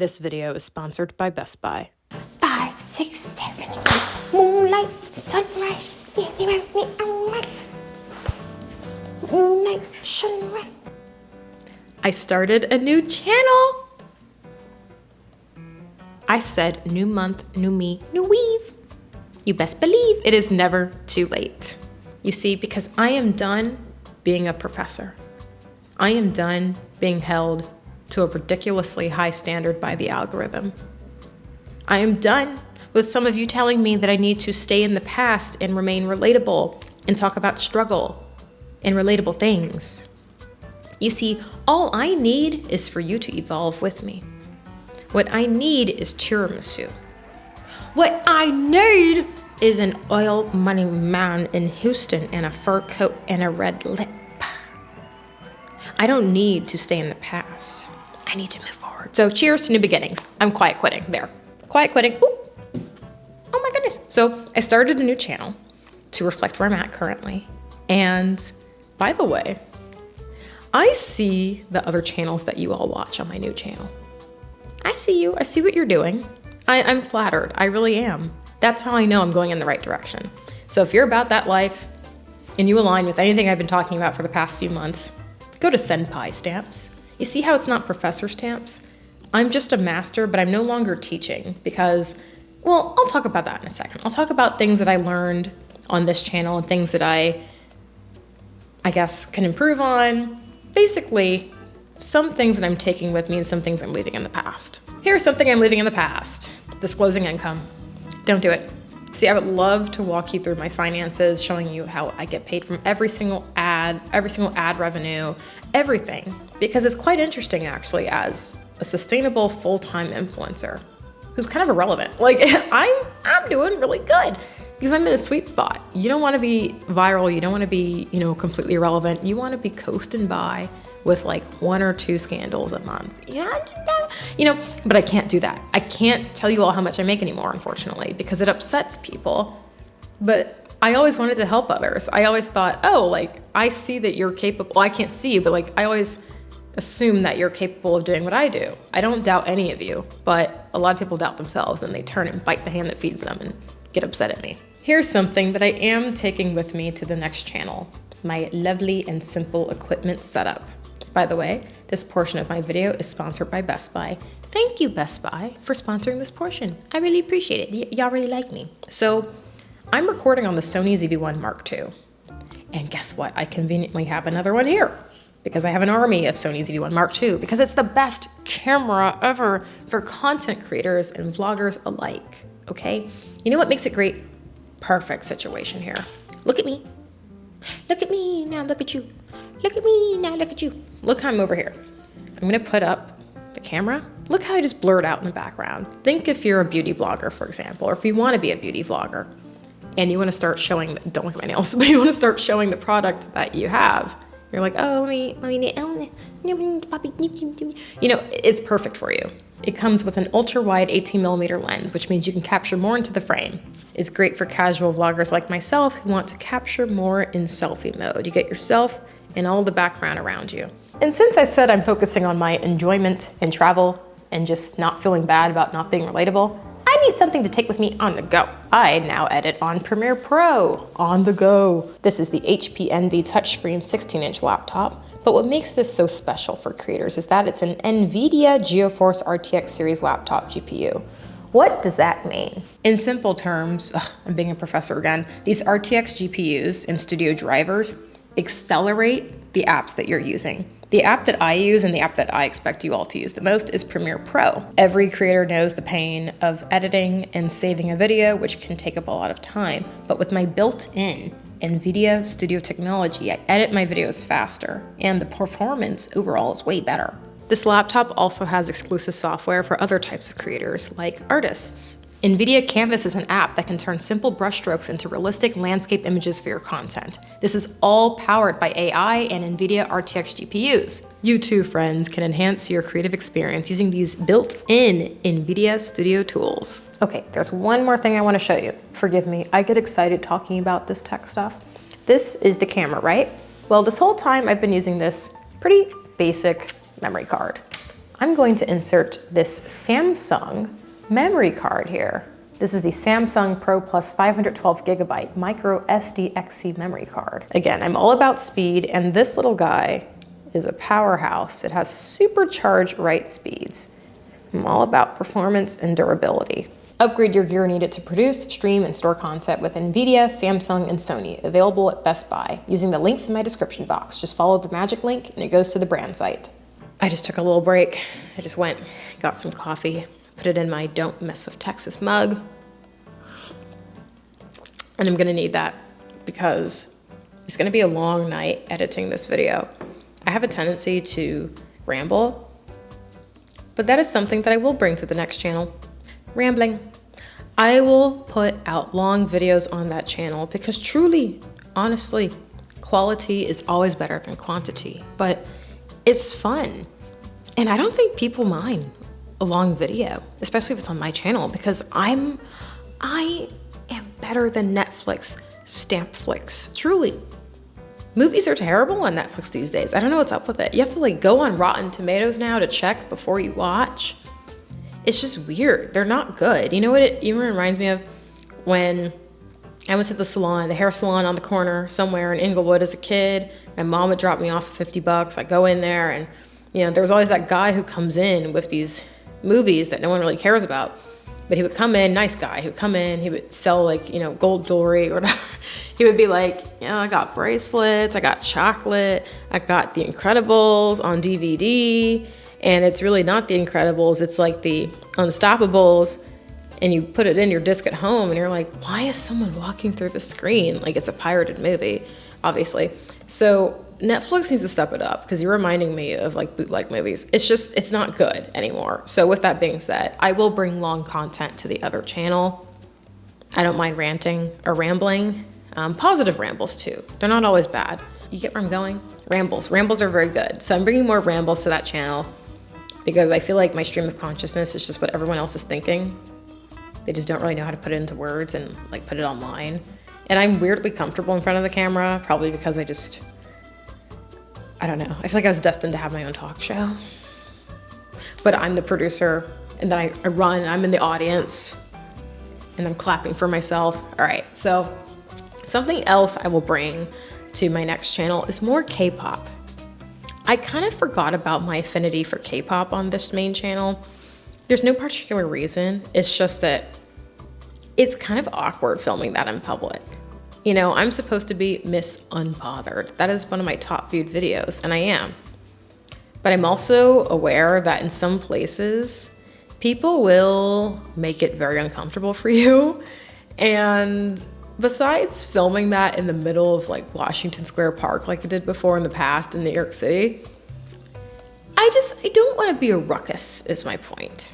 This video is sponsored by Best Buy. 5, 6, 7, 8, moonlight, sunrise, moonlight, sunrise. I started a new channel. I said new month, new me, new weave. You best believe it is never too late. You see, because I am done being a professor. I am done being held to a ridiculously high standard by the algorithm. I am done with some of you telling me that I need to stay in the past and remain relatable and talk about struggle and relatable things. You see, all I need is for you to evolve with me. What I need is tiramisu. What I need is an oil money man in Houston in a fur coat and a red lip. I don't need to stay in the past. I need to move forward. So cheers to new beginnings. I'm quiet quitting there. Quiet quitting. Ooh. Oh my goodness. So I started a new channel to reflect where I'm at currently. And by the way, I see the other channels that you all watch on my new channel. I see you. I see what you're doing. I'm flattered. I really am. That's how I know I'm going in the right direction. So if you're about that life and you align with anything I've been talking about for the past few months, go to Senpai stamps. You see how it's not professor stamps? I'm just a master, but I'm no longer teaching because, well, I'll talk about that in a second. I'll talk about things that I learned on this channel and things that I guess can improve on. Basically, some things that I'm taking with me and some things I'm leaving in the past. Here's something I'm leaving in the past. Disclosing income. Don't do it. See, I would love to walk you through my finances, showing you how I get paid from every single ad revenue, everything. Because it's quite interesting actually as a sustainable full-time influencer who's kind of irrelevant. Like I'm doing really good because I'm in a sweet spot. You don't want to be viral. You don't want to be, completely irrelevant. You want to be coasting by with like 1 or 2 scandals a month. But I can't do that. I can't tell you all how much I make anymore, unfortunately, because it upsets people. But I always wanted to help others. I always thought, I see that you're capable. I can't see you, but I always assume that you're capable of doing what I do. I don't doubt any of you, but a lot of people doubt themselves and they turn and bite the hand that feeds them and get upset at me. Here's something that I am taking with me to the next channel, my lovely and simple equipment setup. By the way, this portion of my video is sponsored by Best Buy. Thank you, Best Buy, for sponsoring this portion. I really appreciate it. Y'all really like me. So I'm recording on the Sony ZV-1 Mark II. And guess what? I conveniently have another one here because I have an army of Sony ZV-1 Mark II because it's the best camera ever for content creators and vloggers alike, okay? You know what makes it great? Perfect situation here. Look at me. Look at me, now look at you. Look at me, now look at you. Look how I'm over here. I'm gonna put up the camera. Look how I just blurred out in the background. Think if you're a beauty blogger, for example, or if you wanna be a beauty vlogger and you wanna start showing, don't look at my nails, but you wanna start showing the product that you have. You're like, it's perfect for you. It comes with an ultra wide 18mm lens, which means you can capture more into the frame. It's great for casual vloggers like myself who want to capture more in selfie mode. You get yourself and all the background around you. And since I said I'm focusing on my enjoyment and travel and just not feeling bad about not being relatable, I need something to take with me on the go. I now edit on Premiere Pro on the go. This is the HP Envy touchscreen 16-inch laptop, but what makes this so special for creators is that it's an Nvidia GeForce RTX series laptop GPU. What does that mean? In simple terms, I'm being a professor again, these RTX GPUs and studio drivers accelerate the apps that you're using. The app that I use and the app that I expect you all to use the most is Premiere Pro. Every creator knows the pain of editing and saving a video, which can take up a lot of time. But with my built-in Nvidia Studio technology, I edit my videos faster and the performance overall is way better. This laptop also has exclusive software for other types of creators, like artists. Nvidia Canvas is an app that can turn simple brushstrokes into realistic landscape images for your content. This is all powered by AI and Nvidia RTX GPUs. You too, friends, can enhance your creative experience using these built-in Nvidia Studio tools. Okay, there's one more thing I want to show you. Forgive me, I get excited talking about this tech stuff. This is the camera, right? Well, this whole time I've been using this pretty basic memory card. I'm going to insert this Samsung memory card here. This is the Samsung Pro Plus 512 gigabyte micro SDXC memory card. Again, I'm all about speed, and this little guy is a powerhouse. It has supercharged write speeds. I'm all about performance and durability. Upgrade your gear needed to produce, stream, and store content with Nvidia, Samsung, and Sony. Available at Best Buy using the links in my description box. Just follow the magic link and it goes to the brand site. I just took a little break. I just went, got some coffee, put it in my Don't Mess with Texas mug. And I'm gonna need that because it's gonna be a long night editing this video. I have a tendency to ramble, but that is something that I will bring to the next channel. Rambling. I will put out long videos on that channel because truly, honestly, quality is always better than quantity, but it's fun. And I don't think people mind a long video, especially if it's on my channel, because I am better than Netflix stamp flicks, truly. Movies are terrible on Netflix these days. I don't know what's up with it. You have to like go on Rotten Tomatoes now to check before you watch. It's just weird. They're not good. You know what it even reminds me of? When I went to the salon, the hair salon on the corner somewhere in Inglewood as a kid. My mom would drop me off for $50. I go in there and, you know, there was always that guy who comes in with these movies that no one really cares about. But he would come in, nice guy, he would come in, he would sell like, you know, gold jewelry or whatever. He would be like, you know, I got bracelets, I got chocolate, I got The Incredibles on DVD. And it's really not The Incredibles, it's like the Unstoppables, and you put it in your disc at home and you're like, why is someone walking through the screen? Like it's a pirated movie, obviously. So Netflix needs to step it up because you're reminding me of like bootleg movies. It's not good anymore. So with that being said, I will bring long content to the other channel. I don't mind ranting or rambling. Positive rambles too. They're not always bad. You get where I'm going? Rambles. Rambles are very good. So I'm bringing more rambles to that channel because I feel like my stream of consciousness is just what everyone else is thinking. They just don't really know how to put it into words and like put it online. And I'm weirdly comfortable in front of the camera, probably because I don't know. I feel like I was destined to have my own talk show. But I'm the producer, and then I run, I'm in the audience, and I'm clapping for myself. All right, so something else I will bring to my next channel is more K-pop. I kind of forgot about my affinity for K-pop on this main channel. There's no particular reason. It's just that it's kind of awkward filming that in public. You know, I'm supposed to be Miss Unbothered. That is one of my top viewed videos, and I am. But I'm also aware that in some places, people will make it very uncomfortable for you. And besides filming that in the middle of like Washington Square Park, like I did before in the past in New York City, I don't want to be a ruckus is my point.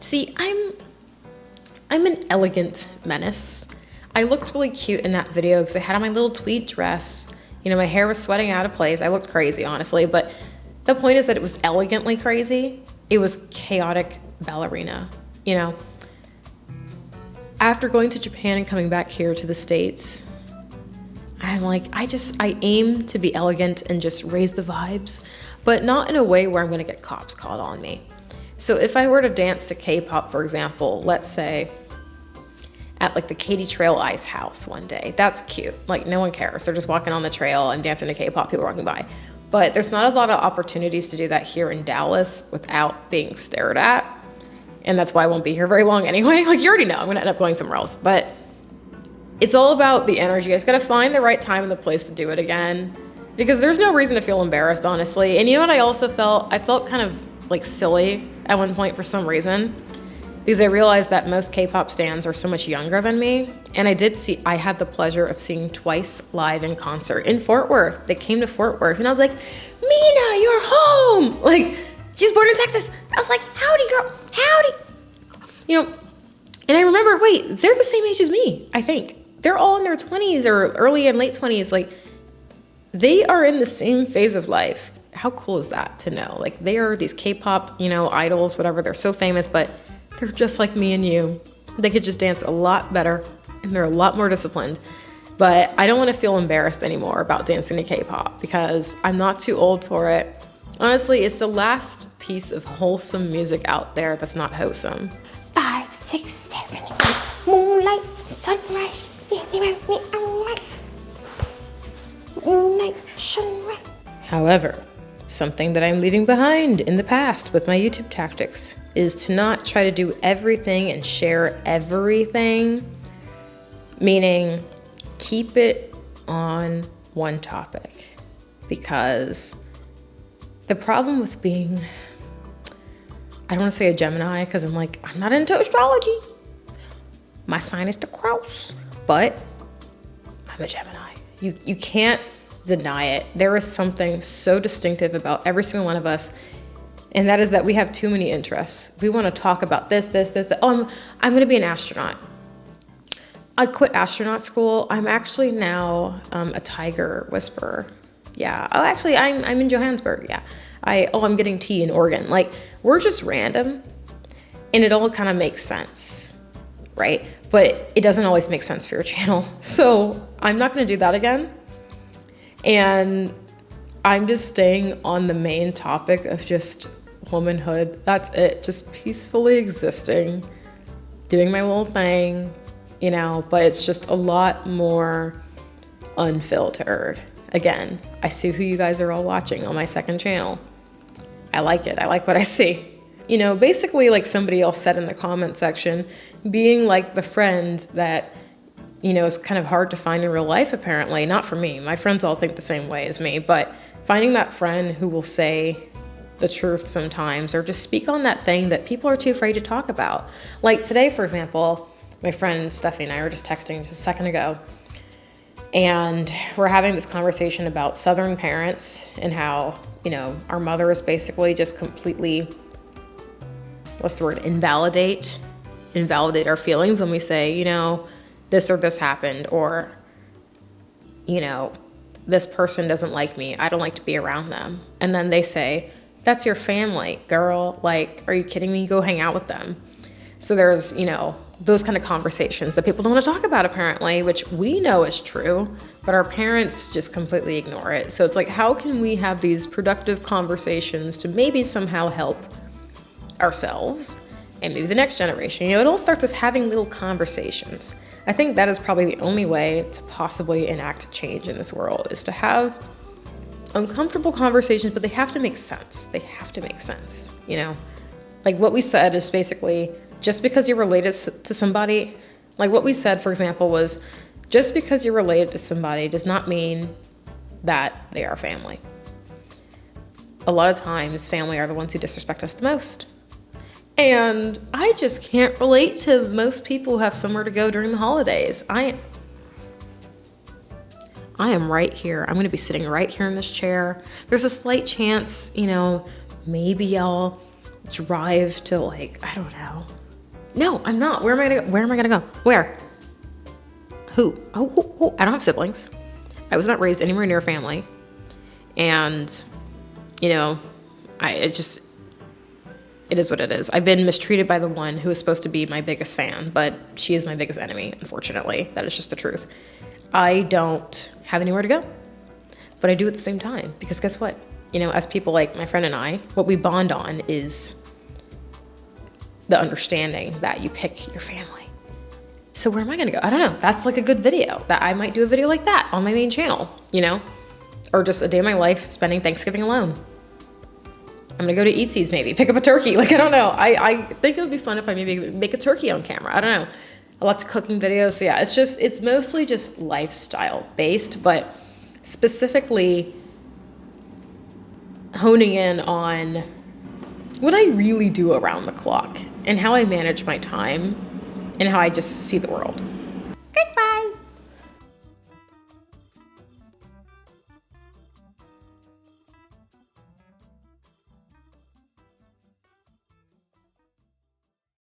See, I'm an elegant menace. I looked really cute in that video because I had on my little tweed dress. You know, my hair was sweating out of place. I looked crazy, honestly, but the point is that it was elegantly crazy. It was chaotic ballerina, you know. After going to Japan and coming back here to the States, I'm like, I aim to be elegant and just raise the vibes, but not in a way where I'm gonna get cops called on me. So if I were to dance to K-pop, for example, let's say at like the Katy Trail Ice House one day, that's cute. Like no one cares. They're just walking on the trail and dancing to K-pop, people walking by. But there's not a lot of opportunities to do that here in Dallas without being stared at. And that's why I won't be here very long anyway. Like you already know, I'm gonna end up going somewhere else. But it's all about the energy. I just gotta find the right time and the place to do it again. Because there's no reason to feel embarrassed, honestly. And you know what I also felt? I felt kind of like silly at one point for some reason. Because I realized that most K-pop stans are so much younger than me. And I had the pleasure of seeing Twice live in concert in Fort Worth. They came to Fort Worth and I was like, Mina, you're home. Like, she's born in Texas. I was like, howdy girl, howdy. You know, and I remembered, wait, they're the same age as me, I think. They're all in their 20s or early and late 20s. Like, they are in the same phase of life. How cool is that to know? Like, they are these K-pop, you know, idols, whatever. They're so famous, but they're just like me and you. They could just dance a lot better, and they're a lot more disciplined. But I don't want to feel embarrassed anymore about dancing to K-pop because I'm not too old for it. Honestly, it's the last piece of wholesome music out there that's not wholesome. 5, 6, 7, 8. Moonlight, sunrise, moonlight, sunrise. However, something that I'm leaving behind in the past with my YouTube tactics is to not try to do everything and share everything, meaning keep it on one topic. Because the problem with being, I don't want to say a Gemini because I'm not into astrology. My sign is the cross, but I'm a Gemini. You can't deny it. There is something so distinctive about every single one of us, and that is that we have too many interests. We want to talk about this. Oh, I'm going to be an astronaut. I quit astronaut school. I'm actually now a tiger whisperer. Yeah. Oh, actually, I'm in Johannesburg. Yeah. I'm getting tea in Oregon. Like, we're just random, and it all kind of makes sense, right? But it doesn't always make sense for your channel. So I'm not going to do that again. And I'm just staying on the main topic of just womanhood. That's it. Just peacefully existing, doing my little thing, but it's just a lot more unfiltered. Again, I see who you guys are all watching on my second channel. I like it. I like what I see. Basically, like somebody else said in the comment section, being like the friend that, is kind of hard to find in real life, apparently. Not for me. My friends all think the same way as me, but finding that friend who will say the truth sometimes or just speak on that thing that people are too afraid to talk about. Like today, for example, my friend Stephanie and I were just texting just a second ago, and we're having this conversation about Southern parents and how, our mother is basically just completely, invalidate our feelings when we say, this or this happened, or, this person doesn't like me. I don't like to be around them. And then they say, that's your family, girl. Like, are you kidding me? Go hang out with them. So there's, those kind of conversations that people don't want to talk about, apparently, which we know is true, but our parents just completely ignore it. So it's like, how can we have these productive conversations to maybe somehow help ourselves and maybe the next generation? It all starts with having little conversations. I think that is probably the only way to possibly enact change in this world, is to have uncomfortable conversations, but they have to make sense. They have to make sense, Like what we said is basically, just because you're related to somebody, like what we said, for example, was just because you're related to somebody does not mean that they are family. A lot of times, family are the ones who disrespect us the most. And I just can't relate to most people who have somewhere to go during the holidays. I am right here. I'm going to be sitting right here in this chair. There's a slight chance, maybe I'll drive to I don't know. No, I'm not. Where am I going to go? Where? Who? Oh, I don't have siblings. I was not raised anywhere near a family. And, it is what it is. I've been mistreated by the one who is supposed to be my biggest fan, but she is my biggest enemy, unfortunately. That is just the truth. I don't have anywhere to go, but I do at the same time, because guess what? As people like my friend and I, what we bond on is the understanding that you pick your family. So where am I going to go? I don't know. That's like a good video. That I might do a video like that on my main channel, or just a day of my life spending Thanksgiving alone. I'm gonna go to Eataly's, maybe pick up a turkey. I don't know. I think it would be fun if I maybe make a turkey on camera. I don't know. Lots of cooking videos. So yeah, it's mostly just lifestyle based, but specifically honing in on what I really do around the clock and how I manage my time and how I just see the world. Goodbye.